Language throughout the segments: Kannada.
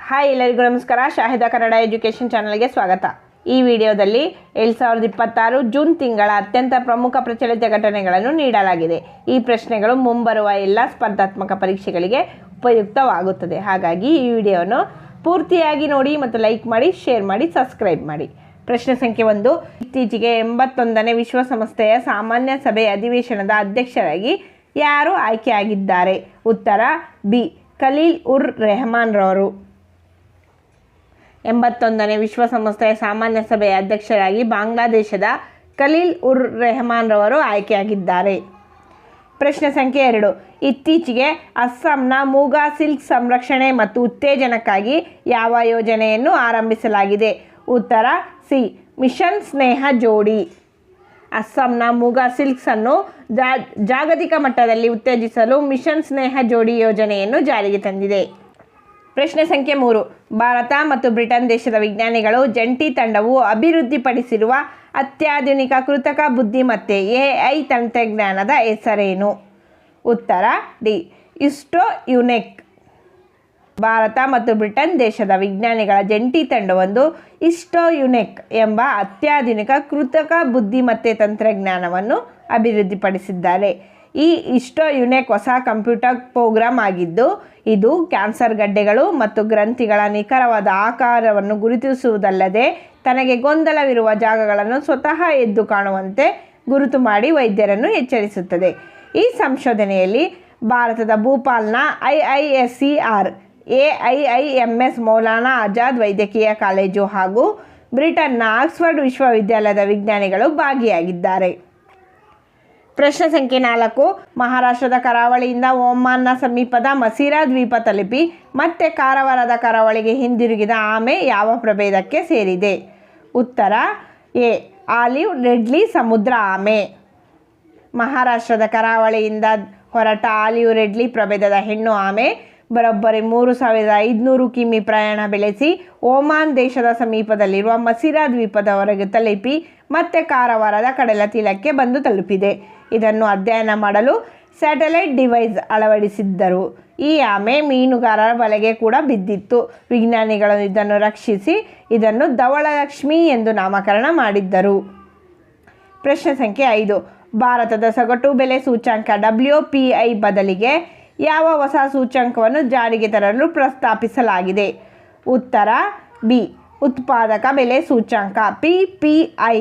ಹಾಯ್ ಎಲ್ಲರಿಗೂ ನಮಸ್ಕಾರ. ಶಾಹಿದಾ ಕನ್ನಡ ಎಜುಕೇಷನ್ ಚಾನಲ್ಗೆ ಸ್ವಾಗತ. ಈ ವಿಡಿಯೋದಲ್ಲಿ 2026 ಜೂನ್ ತಿಂಗಳ ಅತ್ಯಂತ ಪ್ರಮುಖ ಪ್ರಚಲಿತ ಘಟನೆಗಳನ್ನು ನೀಡಲಾಗಿದೆ. ಈ ಪ್ರಶ್ನೆಗಳು ಮುಂಬರುವ ಎಲ್ಲ ಸ್ಪರ್ಧಾತ್ಮಕ ಪರೀಕ್ಷೆಗಳಿಗೆ ಉಪಯುಕ್ತವಾಗುತ್ತದೆ. ಹಾಗಾಗಿ ಈ ವಿಡಿಯೋವನ್ನು ಪೂರ್ತಿಯಾಗಿ ನೋಡಿ ಮತ್ತು ಲೈಕ್ ಮಾಡಿ, ಶೇರ್ ಮಾಡಿ, ಸಬ್ಸ್ಕ್ರೈಬ್ ಮಾಡಿ. ಪ್ರಶ್ನೆ ಸಂಖ್ಯೆ 1. ಇತ್ತೀಚೆಗೆ 81ನೇ ವಿಶ್ವಸಂಸ್ಥೆಯ ಸಾಮಾನ್ಯ ಸಭೆ ಅಧಿವೇಶನದ ಅಧ್ಯಕ್ಷರಾಗಿ ಯಾರು ಆಯ್ಕೆಯಾಗಿದ್ದಾರೆ? ಉತ್ತರ ಬಿ. ಖಲೀಲ್ ಉರ್ ರೆಹಮಾನ್ ರವರು. 81ನೇ ವಿಶ್ವಸಂಸ್ಥೆಯ ಸಾಮಾನ್ಯ ಸಭೆಯ ಅಧ್ಯಕ್ಷರಾಗಿ ಬಾಂಗ್ಲಾದೇಶದ ಖಲೀಲ್ ಉರ್ ರೆಹಮಾನ್ ರವರು ಆಯ್ಕೆಯಾಗಿದ್ದಾರೆ. ಪ್ರಶ್ನೆ ಸಂಖ್ಯೆ 2. ಇತ್ತೀಚೆಗೆ ಅಸ್ಸಾಂನ ಮೂಗಾ ಸಿಲ್ಕ್ ಸಂರಕ್ಷಣೆ ಮತ್ತು ಉತ್ತೇಜನಕ್ಕಾಗಿ ಯಾವ ಯೋಜನೆಯನ್ನು ಆರಂಭಿಸಲಾಗಿದೆ? ಉತ್ತರ ಸಿ. ಮಿಷನ್ ಸ್ನೇಹ ಜೋಡಿ. ಅಸ್ಸಾಂನ ಮೂಗಾ ಸಿಲ್ಕ್ಸನ್ನು ಜಾಗತಿಕ ಮಟ್ಟದಲ್ಲಿ ಉತ್ತೇಜಿಸಲು ಮಿಷನ್ ಸ್ನೇಹ ಜೋಡಿ ಯೋಜನೆಯನ್ನು ಜಾರಿಗೆ ತಂದಿದೆ. ಪ್ರಶ್ನೆ ಸಂಖ್ಯೆ 3. ಭಾರತ ಮತ್ತು ಬ್ರಿಟನ್ ದೇಶದ ವಿಜ್ಞಾನಿಗಳು ಜಂಟಿ ತಂಡವು ಅಭಿವೃದ್ಧಿಪಡಿಸಿರುವ ಅತ್ಯಾಧುನಿಕ ಕೃತಕ ಬುದ್ಧಿಮತ್ತೆ AI ತಂತ್ರಜ್ಞಾನದ ಹೆಸರೇನು? ಉತ್ತರ ಡಿ. ಇಸ್ಟೋ ಯುನೆಕ್. ಭಾರತ ಮತ್ತು ಬ್ರಿಟನ್ ದೇಶದ ವಿಜ್ಞಾನಿಗಳ ಜಂಟಿ ತಂಡವೊಂದು ಇಸ್ಟೋ ಯುನೆಕ್ ಎಂಬ ಅತ್ಯಾಧುನಿಕ ಕೃತಕ ಬುದ್ಧಿಮತ್ತೆ ತಂತ್ರಜ್ಞಾನವನ್ನು ಅಭಿವೃದ್ಧಿಪಡಿಸಿದ್ದಾರೆ. ಈ ಇಸ್ಟೋ ಯುನೆಕ್ ಹೊಸ ಕಂಪ್ಯೂಟರ್ ಪ್ರೋಗ್ರಾಮ್ ಆಗಿದ್ದು, ಇದು ಕ್ಯಾನ್ಸರ್ ಗಡ್ಡೆಗಳು ಮತ್ತು ಗ್ರಂಥಿಗಳ ನಿಖರವಾದ ಆಕಾರವನ್ನು ಗುರುತಿಸುವುದಲ್ಲದೆ ತನಗೆ ಗೊಂದಲವಿರುವ ಜಾಗಗಳನ್ನು ಸ್ವತಃ ಎದ್ದು ಕಾಣುವಂತೆ ಗುರುತು ಮಾಡಿ ವೈದ್ಯರನ್ನು ಎಚ್ಚರಿಸುತ್ತದೆ. ಈ ಸಂಶೋಧನೆಯಲ್ಲಿ ಭಾರತದ ಭೂಪಾಲ್ನ IISER, AIIMS ಮೌಲಾನಾ ಆಜಾದ್ ವೈದ್ಯಕೀಯ ಕಾಲೇಜು ಹಾಗೂ ಬ್ರಿಟನ್ನ ಆಕ್ಸ್ಫರ್ಡ್ ವಿಶ್ವವಿದ್ಯಾಲಯದ ವಿಜ್ಞಾನಿಗಳು ಭಾಗಿಯಾಗಿದ್ದಾರೆ. ಪ್ರಶ್ನೆ ಸಂಖ್ಯೆ 4. ಮಹಾರಾಷ್ಟ್ರದ ಕರಾವಳಿಯಿಂದ ಒಮಾನ್ನ ಸಮೀಪದ ಮಸೀರಾ ದ್ವೀಪ ತಲುಪಿ ಮತ್ತೆ ಕಾರವಾರದ ಕರಾವಳಿಗೆ ಹಿಂದಿರುಗಿದ ಆಮೆ ಯಾವ ಪ್ರಭೇದಕ್ಕೆ ಸೇರಿದೆ? ಉತ್ತರ ಎ. ಆಲಿವ್ ರಿಡ್ಲಿ ಸಮುದ್ರ ಆಮೆ. ಮಹಾರಾಷ್ಟ್ರದ ಕರಾವಳಿಯಿಂದ ಹೊರಟ ಆಲಿವ್ ರಿಡ್ಲಿ ಪ್ರಭೇದದ ಹೆಣ್ಣು ಆಮೆ ಬರೋಬ್ಬರಿ 3500 ಕಿಮಿ ಪ್ರಯಾಣ ಬೆಳೆಸಿ ಒಮಾನ್ ದೇಶದ ಸಮೀಪದಲ್ಲಿರುವ ಮಸೀರಾ ದ್ವೀಪದವರೆಗೆ ತಲುಪಿ ಮತ್ತೆ ಕಾರವಾರದ ಕಡಲ ತೀರಕ್ಕೆ ಬಂದು ತಲುಪಿದೆ. ಇದನ್ನು ಅಧ್ಯಯನ ಮಾಡಲು ಸ್ಯಾಟಲೈಟ್ ಡಿವೈಸ್ ಅಳವಡಿಸಿದ್ದರು. ಈ ಆಮೆ ಮೀನುಗಾರರ ಬಲೆಗೆ ಕೂಡ ಬಿದ್ದಿತ್ತು. ವಿಜ್ಞಾನಿಗಳು ಇದನ್ನು ರಕ್ಷಿಸಿ ಇದನ್ನು ಧವಳಲಕ್ಷ್ಮಿ ಎಂದು ನಾಮಕರಣ ಮಾಡಿದ್ದರು. ಪ್ರಶ್ನೆ ಸಂಖ್ಯೆ 5. ಭಾರತದ ಸಗಟು ಬೆಲೆ ಸೂಚ್ಯಂಕ WPI ಬದಲಿಗೆ ಯಾವ ಹೊಸ ಸೂಚ್ಯಂಕವನ್ನು ಜಾರಿಗೆ ತರಲು ಪ್ರಸ್ತಾಪಿಸಲಾಗಿದೆ? ಉತ್ತರ ಬಿ. ಉತ್ಪಾದಕ ಬೆಲೆ ಸೂಚ್ಯಂಕ PPI.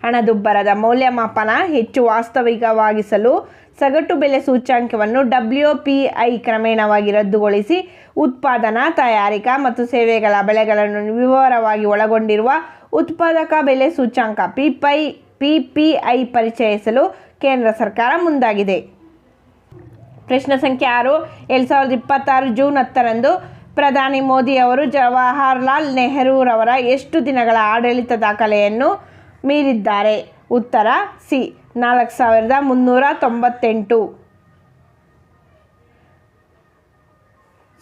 ಹಣದುಬ್ಬರದ ಮೌಲ್ಯಮಾಪನ ಹೆಚ್ಚು ವಾಸ್ತವಿಕವಾಗಿಸಲು ಸಗಟು ಬೆಲೆ ಸೂಚ್ಯಂಕವನ್ನು WPI ಕ್ರಮೇಣವಾಗಿ ರದ್ದುಗೊಳಿಸಿ ಉತ್ಪಾದನಾ, ತಯಾರಿಕಾ ಮತ್ತು ಸೇವೆಗಳ ಬೆಲೆಗಳನ್ನು ವಿವರವಾಗಿ ಒಳಗೊಂಡಿರುವ ಉತ್ಪಾದಕ ಬೆಲೆ ಸೂಚ್ಯಂಕ PPI ಪರಿಚಯಿಸಲು ಕೇಂದ್ರ ಸರ್ಕಾರ ಮುಂದಾಗಿದೆ. ಪ್ರಶ್ನೆ ಸಂಖ್ಯೆ 6. 2026 ಜೂನ್ 10ರಂದು ಪ್ರಧಾನಿ ಮೋದಿ ಅವರು ಜವಾಹರ್ಲಾಲ್ ನೆಹರೂರವರ ಎಷ್ಟು ದಿನಗಳ ಆಡಳಿತ ದಾಖಲೆಯನ್ನು ಮೀರಿದ್ದಾರೆ? ಉತ್ತರ ಸಿ. 4398.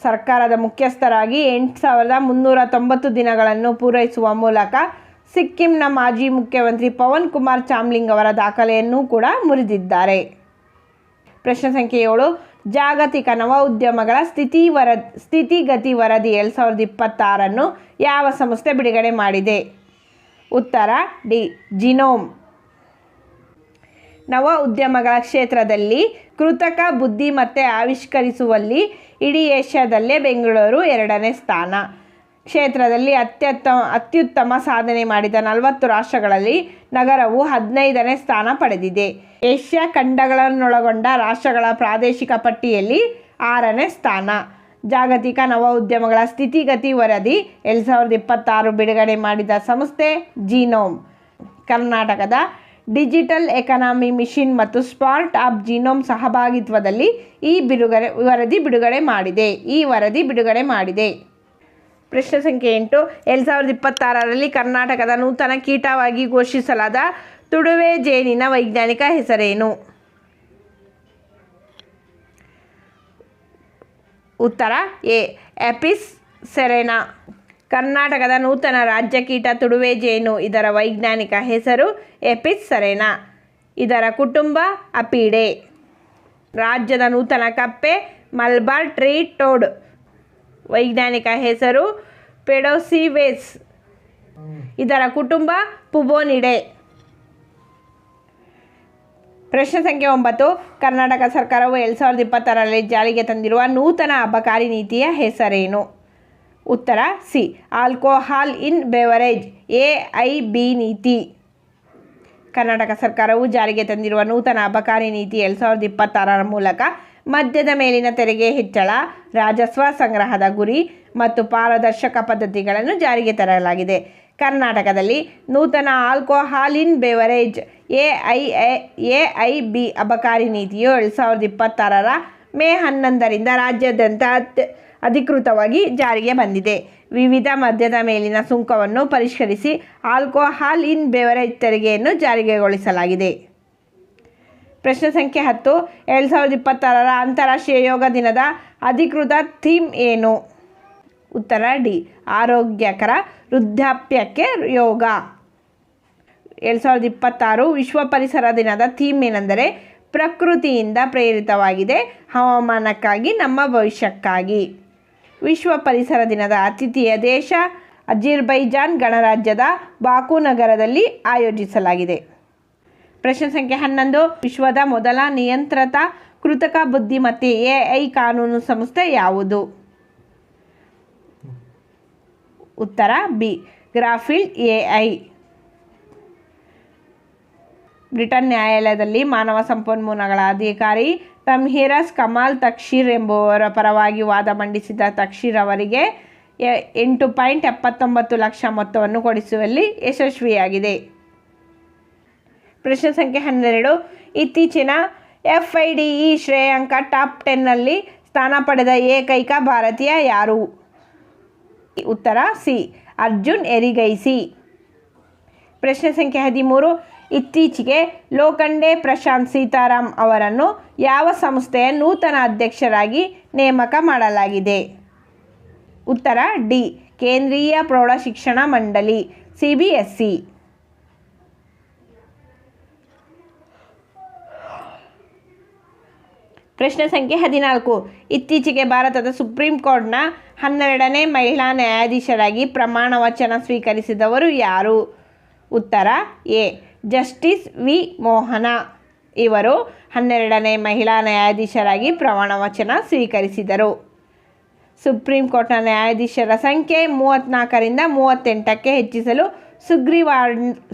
ಸರ್ಕಾರದ ಮುಖ್ಯಸ್ಥರಾಗಿ 8390 ದಿನಗಳನ್ನು ಪೂರೈಸುವ ಮೂಲಕ ಸಿಕ್ಕಿಂನ ಮಾಜಿ ಮುಖ್ಯಮಂತ್ರಿ ಪವನ್ ಕುಮಾರ್ ಚಾಮ್ಲಿಂಗ್ ಅವರ ದಾಖಲೆಯನ್ನು ಕೂಡ ಮುರಿದಿದ್ದಾರೆ. ಪ್ರಶ್ನೆ ಸಂಖ್ಯೆ 7. ಜಾಗತಿಕ ನವ ಉದ್ಯಮಗಳ ಸ್ಥಿತಿಗತಿ ವರದಿ 2026 ಯಾವ ಸಂಸ್ಥೆ ಬಿಡುಗಡೆ ಮಾಡಿದೆ? ಉತ್ತರ ಡಿ. ಜಿನೋಮ್. ನವ ಉದ್ಯಮಗಳ ಕ್ಷೇತ್ರದಲ್ಲಿ ಕೃತಕ ಬುದ್ಧಿಮತ್ತೆ ಆವಿಷ್ಕರಿಸುವಲ್ಲಿ ಇಡೀ ಏಷ್ಯಾದಲ್ಲೇ ಬೆಂಗಳೂರು 2ನೇ ಸ್ಥಾನ. ಕ್ಷೇತ್ರದಲ್ಲಿ ಅತ್ಯುತ್ತಮ ಸಾಧನೆ ಮಾಡಿದ 40 ರಾಷ್ಟ್ರಗಳಲ್ಲಿ ನಗರವು 15ನೇ ಸ್ಥಾನ ಪಡೆದಿದೆ. ಏಷ್ಯಾ ಖಂಡಗಳನ್ನೊಳಗೊಂಡ ರಾಷ್ಟ್ರಗಳ ಪ್ರಾದೇಶಿಕ ಪಟ್ಟಿಯಲ್ಲಿ 6ನೇ ಸ್ಥಾನ. ಜಾಗತಿಕ ನವ ಉದ್ಯಮಗಳ ಸ್ಥಿತಿಗತಿ ವರದಿ 2026 ಬಿಡುಗಡೆ ಮಾಡಿದ ಸಂಸ್ಥೆ ಜಿನೋಮ್. ಕರ್ನಾಟಕದ ಡಿಜಿಟಲ್ ಎಕಾನಮಿ ಮಿಷನ್ ಮತ್ತು ಸ್ಟಾರ್ಟ್ ಅಪ್ ಜಿನೋಮ್ ಸಹಭಾಗಿತ್ವದಲ್ಲಿ ಈ ವರದಿ ಬಿಡುಗಡೆ ಮಾಡಿದೆ. ಪ್ರಶ್ನೆ ಸಂಖ್ಯೆ 8. 2026ರಲ್ಲಿ ಕರ್ನಾಟಕದ ನೂತನ ಕೀಟವಾಗಿ ಘೋಷಿಸಲಾದ ತುಡುವೆ ಜೇನಿನ ವೈಜ್ಞಾನಿಕ ಹೆಸರೇನು? ಉತ್ತರ ಎ. Apis Serena. ಕರ್ನಾಟಕದ ನೂತನ ರಾಜ್ಯ ಕೀಟ ತುಡುವೆ ಜೇನು. ಇದರ ವೈಜ್ಞಾನಿಕ ಹೆಸರು ಎಪಿಸ್ ಸೆರೆನಾ. ಇದರ ಕುಟುಂಬ ಅಪಿಡೇ. ರಾಜ್ಯದ ನೂತನ ಕಪ್ಪೆ ಮಲ್ಬಾರ್ ಟ್ರೀ ಟೋಡ್. ವೈಜ್ಞಾನಿಕ ಹೆಸರು ಪೆಡೋಸಿವೇಸ್. ಇದರ ಕುಟುಂಬ ಪುಬೋನಿಡೆ. ಪ್ರಶ್ನೆ ಸಂಖ್ಯೆ 9. ಕರ್ನಾಟಕ ಸರ್ಕಾರವು 2026ರಲ್ಲಿ ಜಾರಿಗೆ ತಂದಿರುವ ನೂತನ ಅಬಕಾರಿ ನೀತಿಯ ಹೆಸರೇನು? ಉತ್ತರ ಸಿ. ಆಲ್ಕೋಹಾಲ್ ಇನ್ ಬೆವರೇಜ್ AIB ನೀತಿ. ಕರ್ನಾಟಕ ಸರ್ಕಾರವು ಜಾರಿಗೆ ತಂದಿರುವ ನೂತನ ಅಬಕಾರಿ ನೀತಿ 2026ರ ಮೂಲಕ ಮದ್ಯದ ಮೇಲಿನ ತೆರಿಗೆ ಹೆಚ್ಚಳ, ರಾಜಸ್ವ ಸಂಗ್ರಹದ ಗುರಿ ಮತ್ತು ಪಾರದರ್ಶಕ ಪದ್ಧತಿಗಳನ್ನು ಜಾರಿಗೆ ತರಲಾಗಿದೆ. ಕರ್ನಾಟಕದಲ್ಲಿ ನೂತನ ಆಲ್ಕೋಹಾಲ್ ಇನ್ ಬೆವರೇಜ್ AIB ಅಬಕಾರಿ ನೀತಿಯು 2026ರ ಮೇ 11ರಿಂದ ರಾಜ್ಯಾದ್ಯಂತ ಅಧಿಕೃತವಾಗಿ ಜಾರಿಗೆ ಬಂದಿದೆ. ವಿವಿಧ ಮದ್ಯದ ಮೇಲಿನ ಸುಂಕವನ್ನು ಪರಿಷ್ಕರಿಸಿ ಆಲ್ಕೋಹಾಲ್ ಇನ್ ಬೆವರೇಜ್ ತೆರಿಗೆಯನ್ನು ಜಾರಿಗೊಳಿಸಲಾಗಿದೆ. ಪ್ರಶ್ನೆ ಸಂಖ್ಯೆ 10. 2026ರ ಅಂತಾರಾಷ್ಟ್ರೀಯ ಯೋಗ ದಿನದ ಅಧಿಕೃತ ಥೀಮ್ ಏನು? ಉತ್ತರ ಡಿ. ಆರೋಗ್ಯಕರ ವೃದ್ಧಾಪ್ಯಕ್ಕೆ ಯೋಗ. 2026 ವಿಶ್ವ ಪರಿಸರ ದಿನದ ಥೀಮ್ ಏನೆಂದರೆ ಪ್ರಕೃತಿಯಿಂದ ಪ್ರೇರಿತವಾಗಿದೆ, ಹವಾಮಾನಕ್ಕಾಗಿ ನಮ್ಮ ಭವಿಷ್ಯಕ್ಕಾಗಿ. ವಿಶ್ವ ಪರಿಸರ ದಿನದ ಆತಿಥೇಯ ದೇಶ ಅಜರ್ಬೈಜಾನ್ ಗಣರಾಜ್ಯದ ಬಾಕು ನಗರದಲ್ಲಿ ಆಯೋಜಿಸಲಾಗಿದೆ. ಪ್ರಶ್ನೆ ಸಂಖ್ಯೆ 11. ವಿಶ್ವದ ಮೊದಲ ನಿಯಂತ್ರಿತ ಕೃತಕ ಬುದ್ಧಿಮತ್ತೆ AI ಕಾನೂನು ಸಂಸ್ಥೆ ಯಾವುದು? ಉತ್ತರ ಬಿ. ಗ್ರಾಫೀಲ್ಡ್ AI. ಬ್ರಿಟನ್ ನ್ಯಾಯಾಲಯದಲ್ಲಿ ಮಾನವ ಸಂಪನ್ಮೂಲಗಳ ಅಧಿಕಾರಿ ತಮ್ಹೀರಸ್ ಕಮಾಲ್ ತಕ್ಷೀರ್ ಎಂಬುವರ ಪರವಾಗಿ ವಾದ ಮಂಡಿಸಿದ ತಕ್ಷೀರ್ ಅವರಿಗೆ 8.79 ಲಕ್ಷ ಮೊತ್ತವನ್ನು ಕೊಡಿಸುವಲ್ಲಿ ಯಶಸ್ವಿಯಾಗಿದೆ. ಪ್ರಶ್ನೆ ಸಂಖ್ಯೆ 12. ಇತ್ತೀಚಿನ FIDE ಶ್ರೇಯಾಂಕ ಟಾಪ್ 10ನಲ್ಲಿ ಸ್ಥಾನ ಪಡೆದ ಏಕೈಕ ಭಾರತೀಯ ಯಾರು? ಉತ್ತರ ಸಿ. ಅರ್ಜುನ್ ಎರಿಗೈಸಿ. ಪ್ರಶ್ನೆ ಸಂಖ್ಯೆ 13. ಇತ್ತೀಚೆಗೆ ಲೋಖಂಡೆ ಪ್ರಶಾಂತ್ ಸೀತಾರಾಮ್ ಅವರನ್ನು ಯಾವ ಸಂಸ್ಥೆಯ ನೂತನ ಅಧ್ಯಕ್ಷರಾಗಿ ನೇಮಕ ಮಾಡಲಾಗಿದೆ? ಉತ್ತರ ಡಿ. ಕೇಂದ್ರೀಯ ಪ್ರೌಢಶಿಕ್ಷಣ ಮಂಡಳಿ CBSE. ಪ್ರಶ್ನೆ ಸಂಖ್ಯೆ 14. ಇತ್ತೀಚೆಗೆ ಭಾರತದ ಸುಪ್ರೀಂ ಕೋರ್ಟ್ನ 12ನೇ ಮಹಿಳಾ ನ್ಯಾಯಾಧೀಶರಾಗಿ ಪ್ರಮಾಣ ವಚನ ಸ್ವೀಕರಿಸಿದವರು ಯಾರು? ಉತ್ತರ ಎ. Justice we. ಮೋಹನ. ಇವರು 12ನೇ ಮಹಿಳಾ ನ್ಯಾಯಾಧೀಶರಾಗಿ ಪ್ರಮಾಣ ವಚನ ಸ್ವೀಕರಿಸಿದರು. ಸುಪ್ರೀಂ ಕೋರ್ಟ್ನ ನ್ಯಾಯಾಧೀಶರ ಸಂಖ್ಯೆ 34ರಿಂದ 38ಕ್ಕೆ ಹೆಚ್ಚಿಸಲು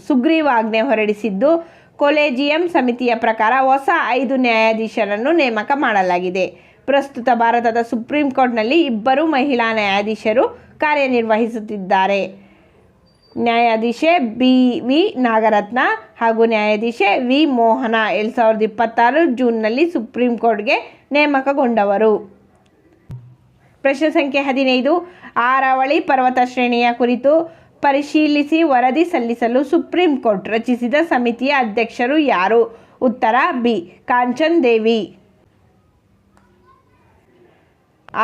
ಸುಗ್ರೀವಾಜ್ಞೆ ಹೊರಡಿಸಿದ್ದು, ಕೊಲೆಜಿಯಂ ಸಮಿತಿಯ ಪ್ರಕಾರ ಹೊಸ 5 ನ್ಯಾಯಾಧೀಶರನ್ನು ನೇಮಕ ಮಾಡಲಾಗಿದೆ. ಪ್ರಸ್ತುತ ಭಾರತದ ಸುಪ್ರೀಂ ಕೋರ್ಟ್ನಲ್ಲಿ 2 ಮಹಿಳಾ ನ್ಯಾಯಾಧೀಶರು ಕಾರ್ಯನಿರ್ವಹಿಸುತ್ತಿದ್ದಾರೆ. ನ್ಯಾಯಾಧೀಶೆ BV ನಾಗರತ್ನ ಹಾಗೂ ನ್ಯಾಯಾಧೀಶೆ ವಿ. ಮೋಹನ 2026 ಜೂನ್ನಲ್ಲಿ ಸುಪ್ರೀಂ ಕೋರ್ಟ್ಗೆ ನೇಮಕಗೊಂಡವರು. ಪ್ರಶ್ನೆ ಸಂಖ್ಯೆ 15. ಆರಾವಳಿ ಪರ್ವತ ಶ್ರೇಣಿಯ ಕುರಿತು ಪರಿಶೀಲಿಸಿ ವರದಿ ಸಲ್ಲಿಸಲು ಸುಪ್ರೀಂ ಕೋರ್ಟ್ ರಚಿಸಿದ ಸಮಿತಿಯ ಅಧ್ಯಕ್ಷರು ಯಾರು? ಉತ್ತರ ಬಿ. ಕಾಂಚನ್ ದೇವಿ.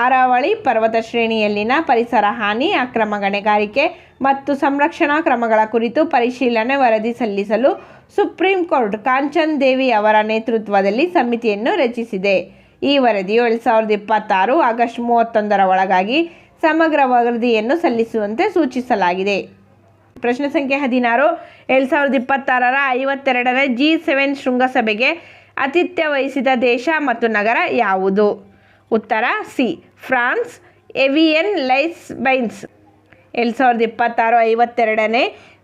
ಆರಾವಳಿ ಪರ್ವತ ಶ್ರೇಣಿಯಲ್ಲಿನ ಪರಿಸರ ಹಾನಿ, ಅಕ್ರಮ ಗಣಿಗಾರಿಕೆ ಮತ್ತು ಸಂರಕ್ಷಣಾ ಕ್ರಮಗಳ ಕುರಿತು ಪರಿಶೀಲನೆ ವರದಿ ಸಲ್ಲಿಸಲು ಸುಪ್ರೀಂ ಕೋರ್ಟ್ ಕಾಂಚನ್ ದೇವಿ ಅವರ ನೇತೃತ್ವದಲ್ಲಿ ಸಮಿತಿಯನ್ನು ರಚಿಸಿದೆ. ಈ ವರದಿಯು 2026 ಆಗಸ್ಟ್ 31ರ ಒಳಗಾಗಿ ಸಮಗ್ರ ವರದಿಯನ್ನು ಸಲ್ಲಿಸುವಂತೆ ಸೂಚಿಸಲಾಗಿದೆ. ಪ್ರಶ್ನೆ ಸಂಖ್ಯೆ 16. 2026ರ 52ನೇ G7 ಶೃಂಗಸಭೆಗೆ ಆತಿಥ್ಯ ವಹಿಸಿದ ದೇಶ ಮತ್ತು ನಗರ ಯಾವುದು? ಉತ್ತರ ಸಿ. ಫ್ರಾನ್ಸ್. ಎವಿಯನ್ ಲೈಸ್ಬೈನ್ಸ್. 2026 52ನೇ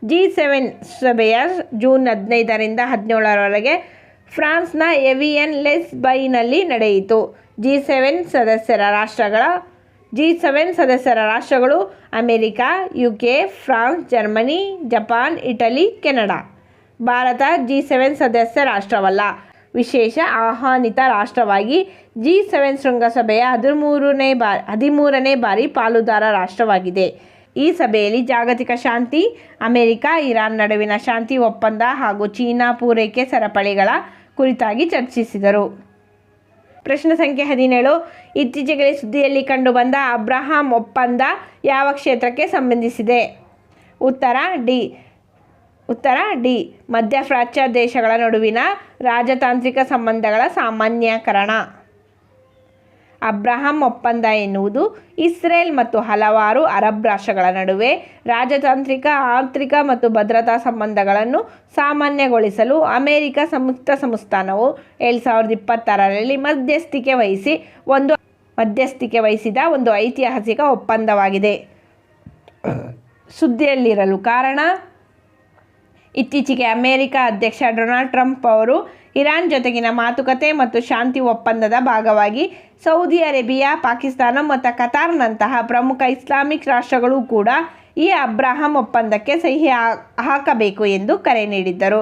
G7 ಸಭೆಯ ಜೂನ್ 15ರಿಂದ 17ರವರೆಗೆ ಫ್ರಾನ್ಸ್ನ ಎವಿಯನ್ ಲೈಸ್ಬೈನಲ್ಲಿ ನಡೆಯಿತು. G7 ಸದಸ್ಯರ ರಾಷ್ಟ್ರಗಳು America, UK, France, Germany, Japan, Italy, Canada. Bharat G7 ಸದಸ್ಯ ರಾಷ್ಟ್ರವಲ್ಲ, ವಿಶೇಷ ಆಹ್ವಾನಿತ ರಾಷ್ಟ್ರವಾಗಿ G7 ಶೃಂಗಸಭೆಯ 13ನೇ ಬಾರಿ ಪಾಲುದಾರ ರಾಷ್ಟ್ರವಾಗಿದೆ. ಈ ಸಭೆಯಲ್ಲಿ ಜಾಗತಿಕ ಶಾಂತಿ, ಅಮೆರಿಕ ಇರಾನ್ ನಡುವಿನ ಶಾಂತಿ ಒಪ್ಪಂದ ಹಾಗೂ ಚೀನಾ ಪೂರೈಕೆ ಸರಪಳಿಗಳ ಕುರಿತಾಗಿ ಚರ್ಚಿಸಿದರು. ಪ್ರಶ್ನೆ ಸಂಖ್ಯೆ 17. ಇತ್ತೀಚೆಗೆ ಸುದ್ದಿಯಲ್ಲಿ ಕಂಡುಬಂದ ಅಬ್ರಹಾಂ ಒಪ್ಪಂದ ಯಾವ ಕ್ಷೇತ್ರಕ್ಕೆ ಸಂಬಂಧಿಸಿದೆ? ಉತ್ತರ ಡಿ. ಮಧ್ಯಪ್ರಾಚ್ಯ ದೇಶಗಳ ನಡುವಿನ ರಾಜತಾಂತ್ರಿಕ ಸಂಬಂಧಗಳ ಸಾಮಾನ್ಯೀಕರಣ. ಅಬ್ರಹಾಂ ಒಪ್ಪಂದ ಎನ್ನುವುದು ಇಸ್ರೇಲ್ ಮತ್ತು ಹಲವಾರು ಅರಬ್ ರಾಷ್ಟ್ರಗಳ ನಡುವೆ ರಾಜತಾಂತ್ರಿಕ, ಆರ್ಥಿಕ ಮತ್ತು ಭದ್ರತಾ ಸಂಬಂಧಗಳನ್ನು ಸಾಮಾನ್ಯಗೊಳಿಸಲು ಅಮೆರಿಕ ಸಂಯುಕ್ತ ಸಂಸ್ಥಾನವು 2026ರಲ್ಲಿ ಮಧ್ಯಸ್ಥಿಕೆ ವಹಿಸಿದ ಒಂದು ಐತಿಹಾಸಿಕ ಒಪ್ಪಂದವಾಗಿದೆ. ಸುದ್ದಿಯಲ್ಲಿರಲು ಕಾರಣ, ಇತ್ತೀಚೆಗೆ ಅಮೆರಿಕ ಅಧ್ಯಕ್ಷ ಡೊನಾಲ್ಡ್ ಟ್ರಂಪ್ ಅವರು ಇರಾನ್ ಜೊತೆಗಿನ ಮಾತುಕತೆ ಮತ್ತು ಶಾಂತಿ ಒಪ್ಪಂದದ ಭಾಗವಾಗಿ ಸೌದಿ ಅರೇಬಿಯಾ, ಪಾಕಿಸ್ತಾನ ಮತ್ತು ಕತಾರ್ನಂತಹ ಪ್ರಮುಖ ಇಸ್ಲಾಮಿಕ್ ರಾಷ್ಟ್ರಗಳು ಕೂಡ ಈ ಅಬ್ರಹಾಂ ಒಪ್ಪಂದಕ್ಕೆ ಸಹಿ ಹಾಕಬೇಕು ಎಂದು ಕರೆ ನೀಡಿದ್ದರು.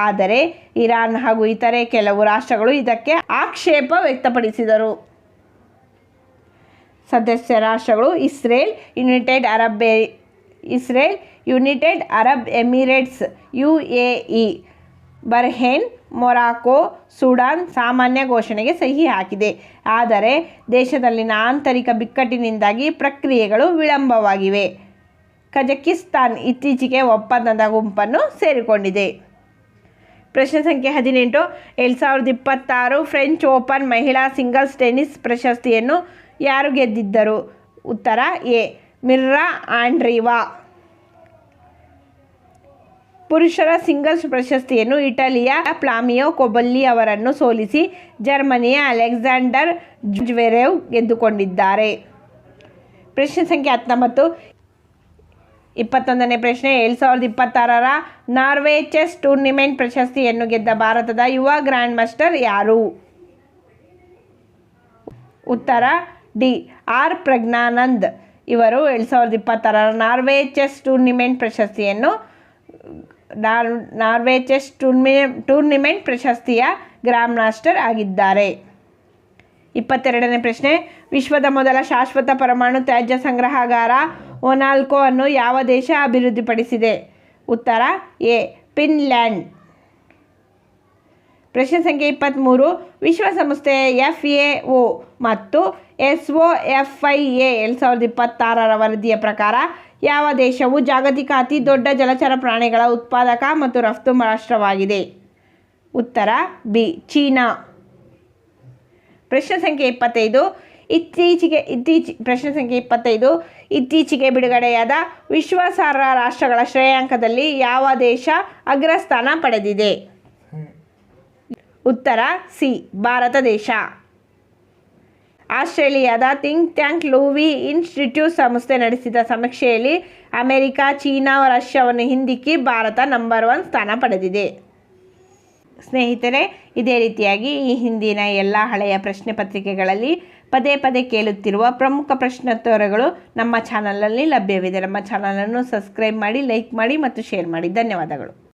ಆದರೆ ಇರಾನ್ ಹಾಗೂ ಇತರೆ ಕೆಲವು ರಾಷ್ಟ್ರಗಳು ಇದಕ್ಕೆ ಆಕ್ಷೇಪ ವ್ಯಕ್ತಪಡಿಸಿದರು. ಸದಸ್ಯ ರಾಷ್ಟ್ರಗಳು Israel, United Arab Emirates, UAE, Bahrain, Morocco, Sudan ಸಾಮಾನ್ಯ ಘೋಷಣೆಗೆ ಸಹಿ ಹಾಕಿದೆ. ಆದರೆ ದೇಶದಲ್ಲಿನ ಆಂತರಿಕ ಬಿಕ್ಕಟ್ಟಿನಿಂದಾಗಿ ಪ್ರಕ್ರಿಯೆಗಳು ವಿಳಂಬವಾಗಿವೆ. ಕಜಕಿಸ್ತಾನ್ ಇತ್ತೀಚೆಗೆ ಒಪ್ಪಂದದ ಗುಂಪನ್ನು ಸೇರಿಕೊಂಡಿದೆ. ಪ್ರಶ್ನೆ ಸಂಖ್ಯೆ 18. 2026 ಫ್ರೆಂಚ್ ಓಪನ್ ಮಹಿಳಾ ಸಿಂಗಲ್ಸ್ ಟೆನ್ನಿಸ್ ಪ್ರಶಸ್ತಿಯನ್ನು ಯಾರು ಗೆದ್ದಿದ್ದರು? ಉತ್ತರ ಎ. ಮಿರ್ರಾ ಆಂಡ್ರೀವಾ. ಪುರುಷರ ಸಿಂಗಲ್ಸ್ ಪ್ರಶಸ್ತಿಯನ್ನು ಇಟಲಿಯ ಫ್ಲಾಮಿಯೋ ಕೊಬೆಲ್ಲಿ ಅವರನ್ನು ಸೋಲಿಸಿ ಜರ್ಮನಿಯ ಅಲೆಕ್ಸಾಂಡರ್ ಜ್ವೆರೇವ್ ಗೆದ್ದುಕೊಂಡಿದ್ದಾರೆ. ಪ್ರಶ್ನೆ ಸಂಖ್ಯೆ 19. 21ನೇ ಪ್ರಶ್ನೆ. 2026ರ ನಾರ್ವೆ ಚೆಸ್ ಟೂರ್ನಿಮೆಂಟ್ ಪ್ರಶಸ್ತಿಯನ್ನು ಗೆದ್ದ ಭಾರತದ ಯುವ ಗ್ರ್ಯಾಂಡ್ ಮಾಸ್ಟರ್ ಯಾರು? ಉತ್ತರ ಡಿ. ಆರ್. ಪ್ರಜ್ಞಾನಂದ್. ಇವರು 2026ರ ನಾರ್ವೆ ಚೆಸ್ ಟೂರ್ನಿಮೆಂಟ್ ಪ್ರಶಸ್ತಿಯ ಗ್ರ್ಯಾಂಡ್ ಮಾಸ್ಟರ್ ಆಗಿದ್ದಾರೆ. 22ನೇ ಪ್ರಶ್ನೆ. ವಿಶ್ವದ ಮೊದಲ ಶಾಶ್ವತ ಪರಮಾಣು ತ್ಯಾಜ್ಯ ಸಂಗ್ರಹಗಾರ ಒನಾಲ್ಕೊ ಅನ್ನು ಯಾವ ದೇಶ ಅಭಿವೃದ್ಧಿಪಡಿಸಿದೆ? ಉತ್ತರ ಎ. ಫಿನ್ಲ್ಯಾಂಡ್. ಪ್ರಶ್ನೆ ಸಂಖ್ಯೆ 23. ವಿಶ್ವಸಂಸ್ಥೆ FAO ಮತ್ತು SOFIA 2026ರ ವರದಿಯ ಪ್ರಕಾರ ಯಾವ ದೇಶವು ಜಾಗತಿಕ ಅತಿ ದೊಡ್ಡ ಜಲಚರ ಪ್ರಾಣಿಗಳ ಉತ್ಪಾದಕ ಮತ್ತು ರಫ್ತು ರಾಷ್ಟ್ರವಾಗಿದೆ? ಉತ್ತರ ಬಿ. ಚೀನಾ. ಪ್ರಶ್ನೆ ಸಂಖ್ಯೆ 25. ಇತ್ತೀಚೆಗೆ ಬಿಡುಗಡೆಯಾದ ವಿಶ್ವಾಸಾರ್ಹ ರಾಷ್ಟ್ರಗಳ ಶ್ರೇಯಾಂಕದಲ್ಲಿ ಯಾವ ದೇಶ ಅಗ್ರಸ್ಥಾನ ಪಡೆದಿದೆ? ಉತ್ತರ ಸಿ. ಭಾರತ ದೇಶ. ಆಸ್ಟ್ರೇಲಿಯಾದ ಥಿಂಕ್ ಟ್ಯಾಂಕ್ ಲೂವಿ ಇನ್ಸ್ಟಿಟ್ಯೂಟ್ ಸಂಸ್ಥೆ ನಡೆಸಿದ ಸಮೀಕ್ಷೆಯಲ್ಲಿ ಅಮೆರಿಕ, ಚೀನಾ, ರಷ್ಯಾವನ್ನು ಹಿಂದಿಕ್ಕಿ ಭಾರತ ನಂಬರ್ 1 ಸ್ಥಾನ ಪಡೆದಿದೆ. ಸ್ನೇಹಿತರೆ, ಇದೇ ರೀತಿಯಾಗಿ ಈ ಹಿಂದಿನ ಎಲ್ಲ ಹಳೆಯ ಪ್ರಶ್ನೆ ಪತ್ರಿಕೆಗಳಲ್ಲಿ ಪದೇ ಪದೇ ಕೇಳುತ್ತಿರುವ ಪ್ರಮುಖ ಪ್ರಶ್ನೋತ್ತರಗಳು ನಮ್ಮ ಚಾನಲಲ್ಲಿ ಲಭ್ಯವಿದೆ. ನಮ್ಮ ಚಾನಲನ್ನು ಸಬ್ಸ್ಕ್ರೈಬ್ ಮಾಡಿ, ಲೈಕ್ ಮಾಡಿ ಮತ್ತು ಶೇರ್ ಮಾಡಿ. ಧನ್ಯವಾದಗಳು.